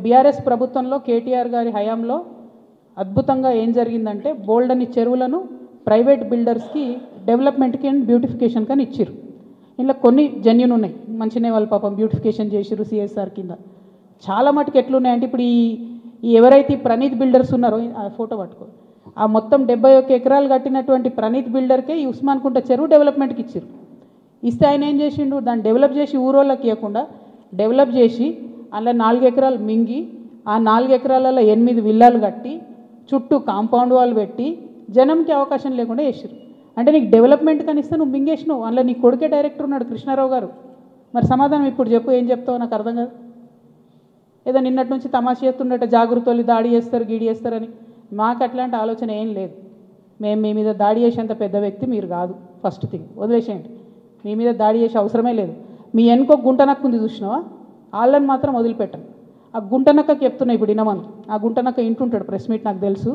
BRS ప్రభుత్వంలో కేటీఆర్ గారి హయాంలో అద్భుతంగా ఏం జరిగిందంటే బోల్డని చెరువులను ప్రైవేట్ బిల్డర్స్కి డెవలప్మెంట్కి అండ్ బ్యూటిఫికేషన్ కానీ ఇచ్చిర్రు. ఇలా కొన్ని జెన్యూన్ ఉన్నాయి, మంచినే వాళ్ళు పాపం బ్యూటిఫికేషన్ చేసిర్రు సిఎస్ఆర్ కింద. చాలా మటుకు ఎట్లున్నాయంటే ఇప్పుడు ఈ ఎవరైతే ప్రణీత్ బిల్డర్స్ ఉన్నారో ఆ ఫోటో పట్టుకో, ఆ మొత్తం 71 ఎకరాలు కట్టినటువంటి ప్రణీత్ బిల్డర్కే ఈ ఉస్మాన్ కుంట చెరువు డెవలప్మెంట్కి ఇచ్చిర్రు. ఇస్తే ఆయన ఏం చేసిండు, దాన్ని డెవలప్ చేసి ఊరోళ్ళకి ఇవ్వకుండా డెవలప్ చేసి అందులో 4 ఎకరాలు మింగి ఆ 4 ఎకరాలలో 8 విల్లాలు కట్టి చుట్టూ కాంపౌండ్ వాళ్ళు పెట్టి జనంకి అవకాశం లేకుండా చేసిర్రు. అంటే నీకు డెవలప్మెంట్ కనిస్తే నువ్వు మింగేసినావు. అందులో నీ కొడుకే డైరెక్టర్ ఉన్నాడు కృష్ణారావు గారు. మరి సమాధానం ఇప్పుడు చెప్పు, ఏం చెప్తావు నాకు అర్థం కాదు. ఏదో నిన్నటి నుంచి తమాషా చేస్తుండట జాగృతలు దాడి చేస్తారు గీడి చేస్తారని. మాకు అట్లాంటి ఆలోచన ఏం లేదు. మేము మీ మీద దాడి చేసేంత పెద్ద వ్యక్తి మీరు కాదు. ఫస్ట్ థింగ్ వదిలేసేయండి, మీ మీద దాడి చేసే అవసరమే లేదు. మీ వెనుక గుంటనక్క ఉంది చూసినావా, వాళ్ళని మాత్రం వదిలిపెట్టండి. ఆ గుంటనక్కకి చెప్తున్నా ఇప్పుడు వినమను. ఆ గుంటనక్క ఇంటుంటాడు, ప్రెస్ మీట్ నాకు తెలుసు.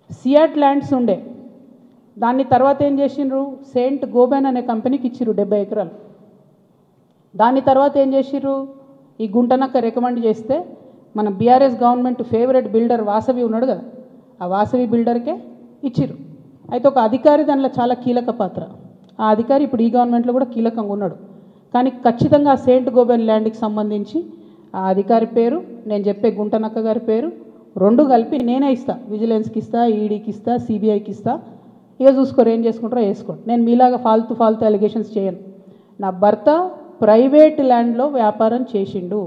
సియాట్ ల్యాండ్స్ ఉండే, దాన్ని తర్వాత ఏం చేసిండ్రు, సెయింట్ గోబెన్ అనే కంపెనీకి ఇచ్చిర్రు 70 ఎకరాలు. దాని తర్వాత ఏం చేసిర్రు, ఈ గుంటనక్క రికమెండ్ చేస్తే మన BRS government favourite builder Vasavi ఉన్నాడు కదా, ఆ వాసవి బిల్డర్కే ఇచ్చిర్రు. అయితే ఒక అధికారి దానిలో చాలా కీలక పాత్ర. ఆ అధికారి ఇప్పుడు ఈ గవర్నమెంట్లో కూడా కీలకంగా ఉన్నాడు. కానీ ఖచ్చితంగా ఆ సెయింట్ గోబెన్ ల్యాండ్కి సంబంధించి ఆ అధికారి పేరు, నేను చెప్పే గుంటనక్క గారి పేరు రెండు కలిపి నేనే ఇస్తా. విజిలెన్స్కి ఇస్తా, ఈడీకి ఇస్తా, సిబిఐకి ఇస్తా. ఇక చూసుకోరు, ఏం చేసుకుంటారో వేసుకోండి. నేను మీలాగా ఫాల్తూ అలిగేషన్స్ చేయను. నా భర్త ప్రైవేట్ ల్యాండ్లో వ్యాపారం చేసిండు.